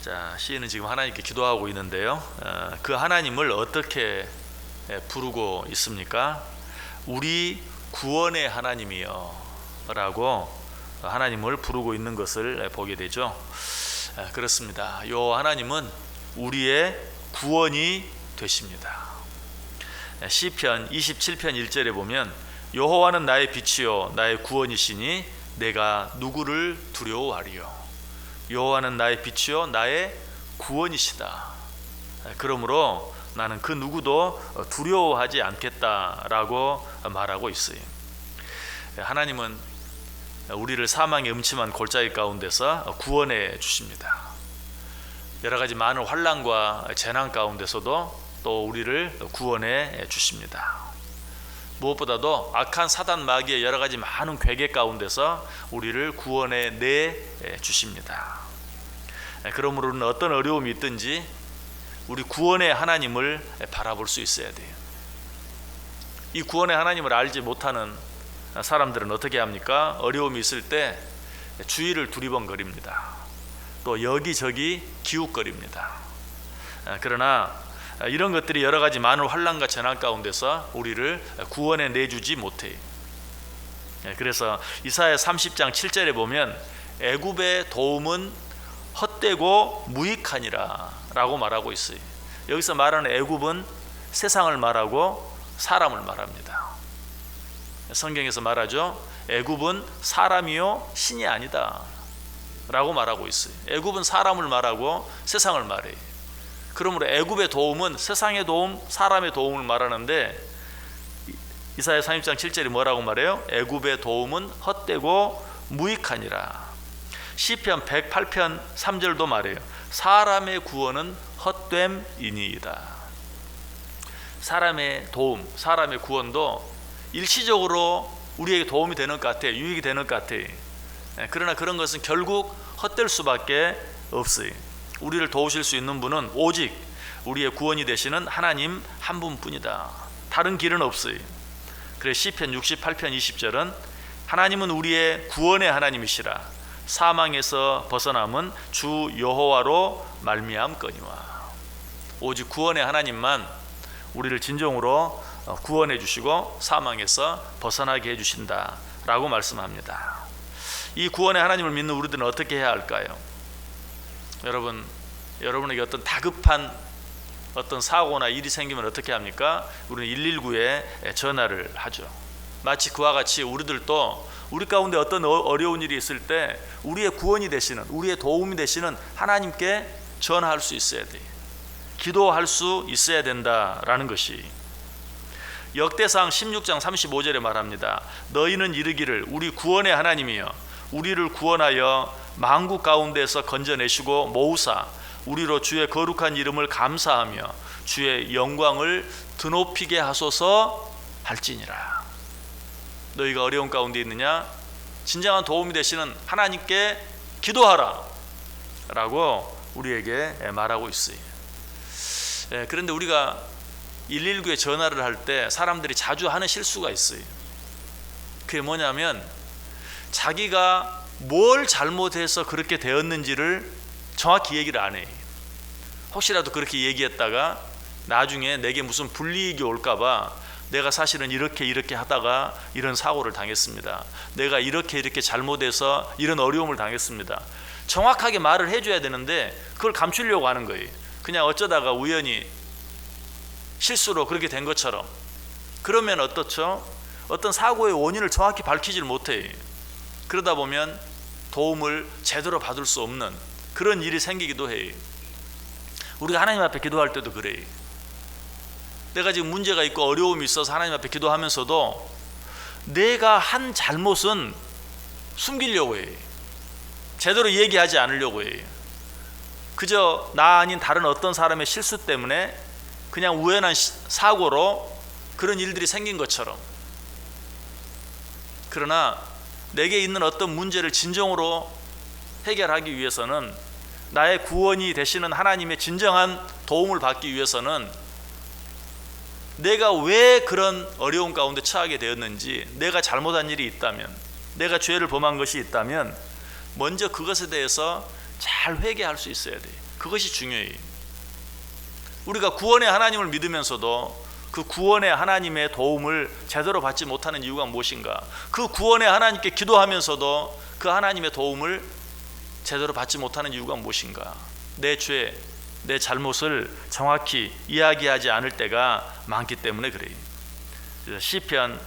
자, 시인은 지금 하나님께 기도하고 있는데요. 그 하나님을 어떻게 부르고 있습니까? 우리 구원의 하나님이여 라고 하나님을 부르고 있는 것을 보게 되죠. 그렇습니다. 요 하나님은 우리의 구원이 되십니다. 시편 27편 1절에 보면 여호와는 나의 빛이요 나의 구원이시니 내가 누구를 두려워하리요. 여호와는 나의 빛이요 나의 구원이시다. 그러므로 나는 그 누구도 두려워하지 않겠다라고 말하고 있어요. 하나님은 우리를 사망의 음침한 골짜기 가운데서 구원해 주십니다. 여러 가지 많은 환난과 재난 가운데서도 또 우리를 구원해 주십니다. 무엇보다도 악한 사단 마귀의 여러 가지 많은 괴계 가운데서 우리를 구원해 내 주십니다. 그러므로 우리는 어떤 어려움이 있든지 우리 구원의 하나님을 바라볼 수 있어야 돼요. 이 구원의 하나님을 알지 못하는 사람들은 어떻게 합니까? 어려움이 있을 때 주위를 두리번거립니다. 또 여기저기 기웃거립니다. 그러나 이런 것들이 여러 가지 많은 환난과 재난 가운데서 우리를 구원해 내주지 못해요. 그래서 이사야 30장 7절에 보면 애굽의 도움은 헛되고 무익하니라 라고 말하고 있어요. 여기서 말하는 애굽은 세상을 말하고 사람을 말합니다. 성경에서 말하죠. 애굽은 사람이요 신이 아니다 라고 말하고 있어요. 애굽은 사람을 말하고 세상을 말해요. 그러므로 애굽의 도움은 세상의 도움, 사람의 도움을 말하는데 이사야 30장 7절이 뭐라고 말해요? 애굽의 도움은 헛되고 무익하니라. 시편 108편 3절도 말해요. 사람의 구원은 헛됨이니이다. 사람의 도움, 사람의 구원도 일시적으로 우리에게 도움이 되는 것 같아요. 유익이 되는 것 같아요. 그러나 그런 것은 결국 헛될 수밖에 없어요. 우리를 도우실 수 있는 분은 오직 우리의 구원이 되시는 하나님 한 분뿐이다. 다른 길은 없어요. 그래서 시편 68편 20절은 하나님은 우리의 구원의 하나님이시라. 사망에서 벗어남은 주 여호와로 말미암거니와. 오직 구원의 하나님만 우리를 진정으로 구원해 주시고 사망에서 벗어나게 해주신다 라고 말씀합니다. 이 구원의 하나님을 믿는 우리들은 어떻게 해야 할까요? 여러분에게 어떤 다급한 어떤 사고나 일이 생기면 어떻게 합니까? 우리는 119에 전화를 하죠. 마치 그와 같이 우리들도 우리 가운데 어떤 어려운 일이 있을 때 우리의 구원이 되시는, 우리의 도움이 되시는 하나님께 전화할 수 있어야 돼요. 기도할 수 있어야 된다라는 것이 역대상 16장 35절에 말합니다. 너희는 이르기를 우리 구원의 하나님이여 우리를 구원하여 만국 가운데서 건져내시고 모으사 우리로 주의 거룩한 이름을 감사하며 주의 영광을 드높이게 하소서 할지니라. 너희가 어려운 가운데 있느냐? 진정한 도움이 되시는 하나님께 기도하라 라고 우리에게 말하고 있어요. 그런데 우리가 119에 전화를 할 때 사람들이 자주 하는 실수가 있어요. 그게 뭐냐면 자기가 뭘 잘못해서 그렇게 되었는지를 정확히 얘기를 안 해요. 혹시라도 그렇게 얘기했다가 나중에 내게 무슨 불이익이 올까봐 내가 사실은 이렇게 하다가 이런 사고를 당했습니다. 내가 이렇게 잘못해서 이런 어려움을 당했습니다. 정확하게 말을 해줘야 되는데 그걸 감추려고 하는 거예요. 그냥 어쩌다가 우연히 실수로 그렇게 된 것처럼. 그러면 어떻죠? 어떤 사고의 원인을 정확히 밝히질 못해요. 그러다 보면 도움을 제대로 받을 수 없는 그런 일이 생기기도 해요. 우리가 하나님 앞에 기도할 때도 그래요. 내가 지금 문제가 있고 어려움이 있어서 하나님 앞에 기도하면서도 내가 한 잘못은 숨기려고 해요. 제대로 얘기하지 않으려고 해요. 그저 나 아닌 다른 어떤 사람의 실수 때문에 그냥 우연한 사고로 그런 일들이 생긴 것처럼. 그러나 내게 있는 어떤 문제를 진정으로 해결하기 위해서는 나의 구원이 되시는 하나님의 진정한 도움을 받기 위해서는 내가 왜 그런 어려운 가운데 처하게 되었는지, 내가 잘못한 일이 있다면, 내가 죄를 범한 것이 있다면 먼저 그것에 대해서 잘 회개할 수 있어야 돼요. 그것이 중요해요. 우리가 구원의 하나님을 믿으면서도 그 구원의 하나님의 도움을 제대로 받지 못하는 이유가 무엇인가? 그 구원의 하나님께 기도하면서도 그 하나님의 도움을 제대로 받지 못하는 이유가 무엇인가? 내 죄, 내 잘못을 정확히 이야기하지 않을 때가 많기 때문에 그래요. 그래서 시편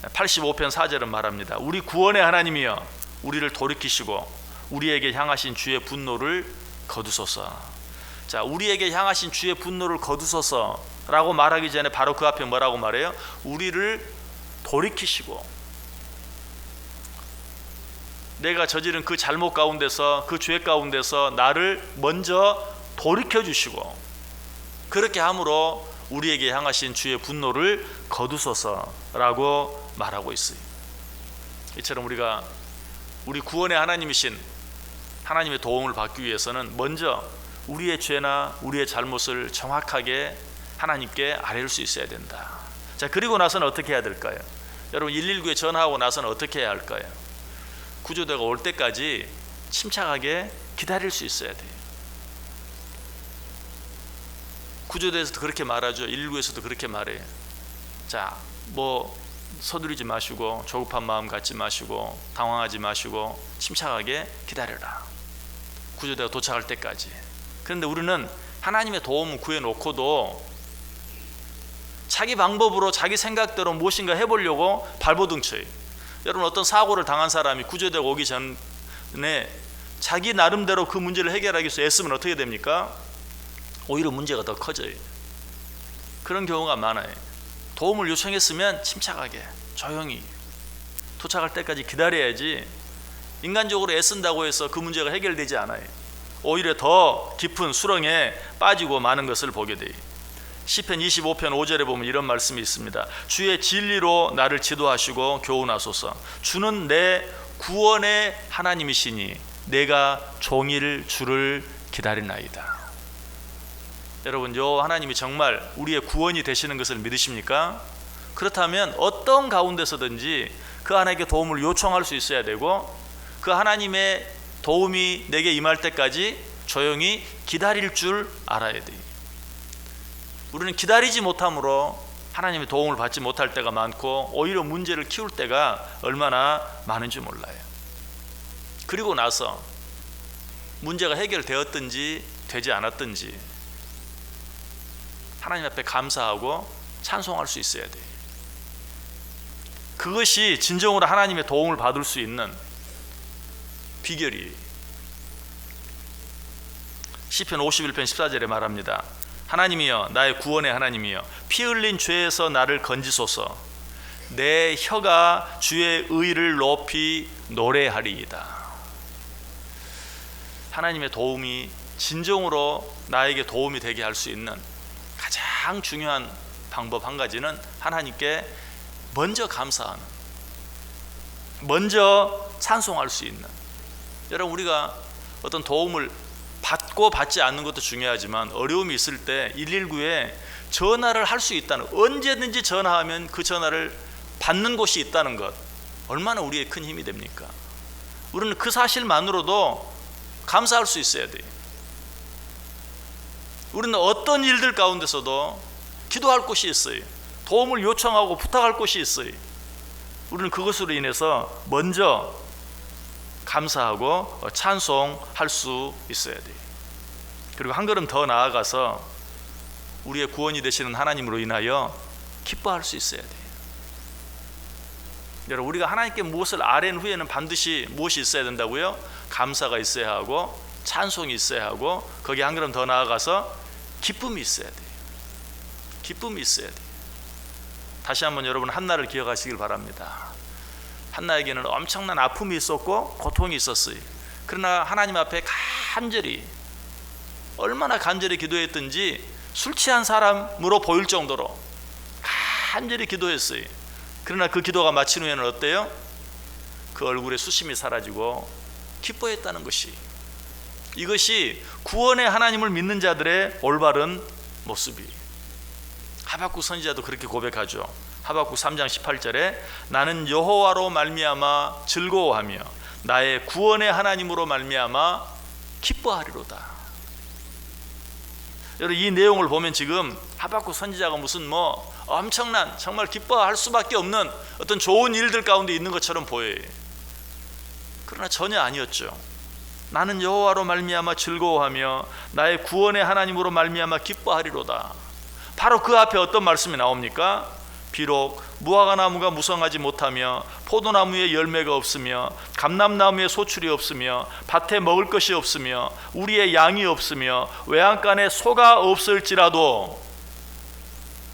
85편 4절은 말합니다. 우리 구원의 하나님이여 우리를 돌이키시고 우리에게 향하신 주의 분노를 거두소서. 자, 우리에게 향하신 주의 분노를 거두소서라고 말하기 전에 바로 그 앞에 뭐라고 말해요? 우리를 돌이키시고, 내가 저지른 그 잘못 가운데서, 그 죄 가운데서 나를 먼저 돌이켜 주시고, 그렇게 함으로 우리에게 향하신 주의 분노를 거두소서라고 말하고 있어요. 이처럼 우리가 우리 구원의 하나님이신 하나님의 도움을 받기 위해서는 먼저 우리의 죄나 우리의 잘못을 정확하게 하나님께 아뢰을 수 있어야 된다. 자, 그리고 나서는 어떻게 해야 될까요? 여러분, 119에 전화하고 나서는 어떻게 해야 할까요? 구조대가 올 때까지 침착하게 기다릴 수 있어야 돼요. 구조대에서도 그렇게 말하죠. 119에서도 그렇게 말해요. 자, 뭐 서두르지 마시고 조급한 마음 갖지 마시고 당황하지 마시고 침착하게 기다려라. 구조대가 도착할 때까지. 그런데 우리는 하나님의 도움을 구해놓고도 자기 방법으로 자기 생각대로 무엇인가 해보려고 발버둥 쳐요. 여러분, 어떤 사고를 당한 사람이 구조대가 오기 전에 자기 나름대로 그 문제를 해결하기 위해서 애쓰면 어떻게 됩니까? 오히려 문제가 더 커져요. 그런 경우가 많아요. 도움을 요청했으면 침착하게 조용히 도착할 때까지 기다려야지, 인간적으로 애쓴다고 해서 그 문제가 해결되지 않아요. 오히려 더 깊은 수렁에 빠지고 마는 것을 보게 돼요. 시편 25편 5절에 보면 이런 말씀이 있습니다. 주의 진리로 나를 지도하시고 교훈하소서. 주는 내 구원의 하나님이시니 내가 종일 주를 기다리나이다. 여러분, 요 하나님이 정말 우리의 구원이 되시는 것을 믿으십니까? 그렇다면 어떤 가운데서든지 그 하나님께 도움을 요청할 수 있어야 되고, 그 하나님의 도움이 내게 임할 때까지 조용히 기다릴 줄 알아야 돼요. 우리는 기다리지 못함으로 하나님의 도움을 받지 못할 때가 많고 오히려 문제를 키울 때가 얼마나 많은지 몰라요. 그리고 나서 문제가 해결되었든지 되지 않았든지 하나님 앞에 감사하고 찬송할 수 있어야 돼요. 그것이 진정으로 하나님의 도움을 받을 수 있는 비결이에요. 시편 51편 14절에 말합니다. 하나님이여, 나의 구원의 하나님이여, 피 흘린 죄에서 나를 건지소서. 내 혀가 주의 의를 높이 노래하리이다. 하나님의 도움이 진정으로 나에게 도움이 되게 할 수 있는 가장 중요한 방법 한 가지는 하나님께 먼저 감사하는, 먼저 찬송할 수 있는. 여러분, 우리가 어떤 도움을 받고 받지 않는 것도 중요하지만 어려움이 있을 때 119에 전화를 할 수 있다는, 언제든지 전화하면 그 전화를 받는 곳이 있다는 것, 얼마나 우리의 큰 힘이 됩니까? 우리는 그 사실만으로도 감사할 수 있어야 돼요. 우리는 어떤 일들 가운데서도 기도할 곳이 있어요. 도움을 요청하고 부탁할 곳이 있어요. 우리는 그것으로 인해서 먼저 감사하고 찬송할 수 있어야 돼요. 그리고 한 걸음 더 나아가서 우리의 구원이 되시는 하나님으로 인하여 기뻐할 수 있어야 돼요. 여러분, 우리가 하나님께 무엇을 아뢰는 후에는 반드시 무엇이 있어야 된다고요? 감사가 있어야 하고 찬송이 있어야 하고, 거기 한 걸음 더 나아가서 기쁨이 있어야 돼요. 기쁨이 있어야 돼요. 다시 한번 여러분, 한나를 기억하시길 바랍니다. 한나에게는 엄청난 아픔이 있었고 고통이 있었어요. 그러나 하나님 앞에 간절히, 얼마나 간절히 기도했든지 술 취한 사람으로 보일 정도로 간절히 기도했어요. 그러나 그 기도가 마친 후에는 어때요? 그 얼굴에 수심이 사라지고 기뻐했다는 것이, 이것이 구원의 하나님을 믿는 자들의 올바른 모습이. 하박국 선지자도 그렇게 고백하죠. 하박국 3장 18절에 나는 여호와로 말미암아 즐거워하며 나의 구원의 하나님으로 말미암아 기뻐하리로다. 여러분, 이 내용을 보면 지금 하박국 선지자가 무슨 엄청난 정말 기뻐할 수밖에 없는 어떤 좋은 일들 가운데 있는 것처럼 보여요. 그러나 전혀 아니었죠. 나는 여호와로 말미암아 즐거워하며 나의 구원의 하나님으로 말미암아 기뻐하리로다. 바로 그 앞에 어떤 말씀이 나옵니까? 비록 무화과나무가 무성하지 못하며 포도나무에 열매가 없으며 감람나무에 소출이 없으며 밭에 먹을 것이 없으며 우리의 양이 없으며 외양간에 소가 없을지라도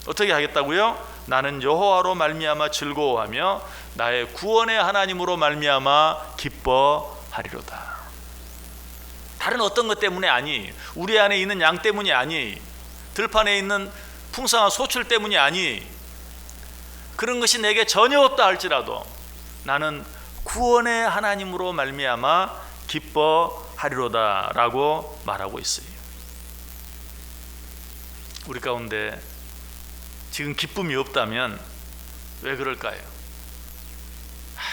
어떻게 하겠다고요? 나는 여호와로 말미암아 즐거워하며 나의 구원의 하나님으로 말미암아 기뻐하리로다. 다른 어떤 것 때문에 아니, 우리 안에 있는 양 때문이 아니, 들판에 있는 풍성한 소출 때문이 아니, 그런 것이 내게 전혀 없다 할지라도 나는 구원의 하나님으로 말미암아 기뻐하리로다 라고 말하고 있어요. 우리 가운데 지금 기쁨이 없다면 왜 그럴까요?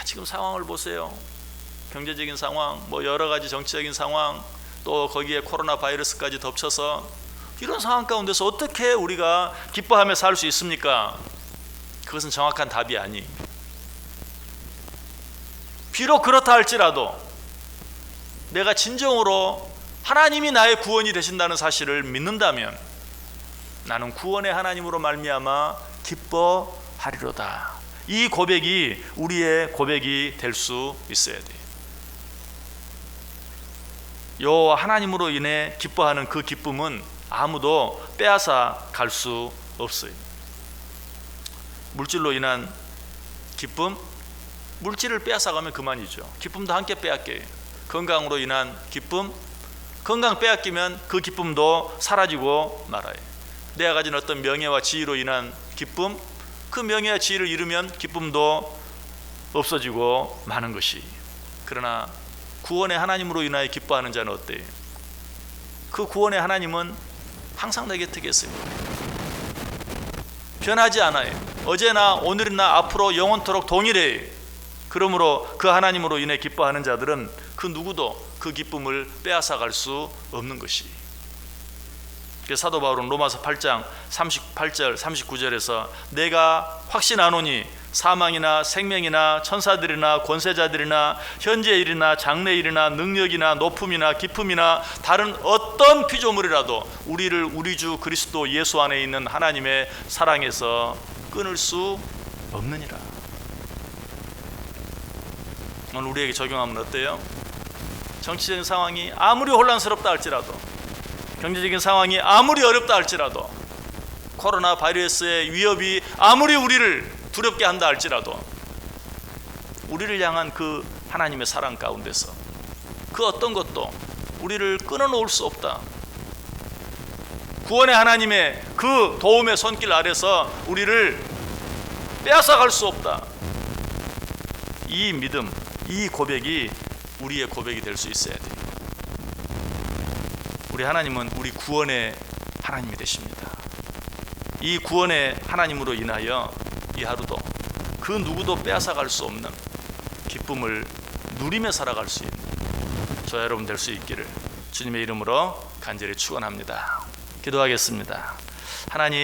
지금 상황을 보세요. 경제적인 상황, 여러 가지 정치적인 상황, 또 거기에 코로나 바이러스까지 덮쳐서 이런 상황 가운데서 어떻게 우리가 기뻐하며 살 수 있습니까? 그것은 정확한 답이 아니. 비록 그렇다 할지라도 내가 진정으로 하나님이 나의 구원이 되신다는 사실을 믿는다면 나는 구원의 하나님으로 말미암아 기뻐하리로다. 이 고백이 우리의 고백이 될 수 있어야 돼요. 여호와 하나님으로 인해 기뻐하는 그 기쁨은 아무도 빼앗아 갈 수 없어요. 물질로 인한 기쁨, 물질을 빼앗아가면 그만이죠. 기쁨도 함께 빼앗겨요. 건강으로 인한 기쁨, 건강 빼앗기면 그 기쁨도 사라지고 말아요. 내가 가진 어떤 명예와 지위로 인한 기쁨, 그 명예와 지위를 잃으면 기쁨도 없어지고 마는 것이. 그러나 구원의 하나님으로 인하여 기뻐하는 자는 어때요? 그 구원의 하나님은 항상 내 곁에 계십니다. 변하지 않아요. 어제나 오늘이나 앞으로 영원토록 동일해요. 그러므로 그 하나님으로 인해 기뻐하는 자들은 그 누구도 그 기쁨을 빼앗아 갈 수 없는 것이. 사도 바울은 로마서 8장 38절 39절에서 내가 확신하노니 사망이나 생명이나 천사들이나 권세자들이나 현재 일이나 장래 일이나 능력이나 높음이나 깊음이나 다른 어떤 피조물이라도 우리를 우리 주 그리스도 예수 안에 있는 하나님의 사랑에서 끊을 수 없느니라. 오늘 우리에게 적용하면 어때요? 정치적인 상황이 아무리 혼란스럽다 할지라도, 경제적인 상황이 아무리 어렵다 할지라도, 코로나 바이러스의 위협이 아무리 우리를 두렵게 한다 할지라도 우리를 향한 그 하나님의 사랑 가운데서 그 어떤 것도 우리를 끊어놓을 수 없다. 구원의 하나님의 그 도움의 손길 아래서 우리를 빼앗아갈 수 없다. 이 믿음, 이 고백이 우리의 고백이 될 수 있어야 돼요. 우리 하나님은 우리 구원의 하나님이 되십니다. 이 구원의 하나님으로 인하여 이 하루도 그 누구도 빼앗아갈 수 없는 기쁨을 누리며 살아갈 수 있는 저와 여러분 될 수 있기를 주님의 이름으로 간절히 축원합니다. 기도하겠습니다. 하나님,